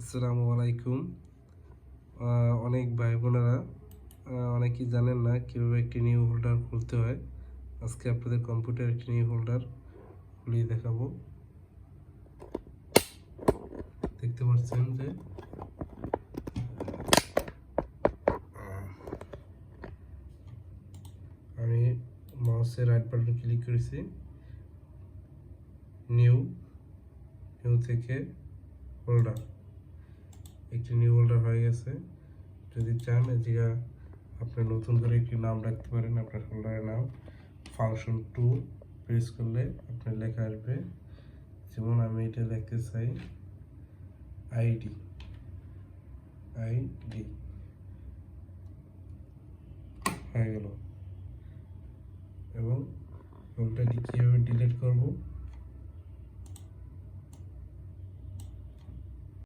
আসসালামু আলাইকুম। অনেক ভাই বোনেরা অনেকেই জানেন না কীভাবে একটি নিউ হোল্ডার খুলতে হয়। আজকে আপনাদের কম্পিউটার একটি নিউ হোল্ডার খুলিয়ে দেখাবো। দেখতে পাচ্ছেন যে আমি মাউসের রাইট বাটন ক্লিক করেছি, নিউ থেকে হোল্ডার, একটি নিউ হোল্ডার হয়ে গেছে। যদি চান এদিকে আপনি নতুন করে একটি নাম রাখতে পারেন, আপনার হোল্ডারের নাম। ফাংশন 2 প্রেস করলে আপনার লেখা আসবে, যেমন আমি এটা লিখতে চাই আইডি হয়ে গেল। এবং হোল্ডারটি কীভাবে ডিলিট করব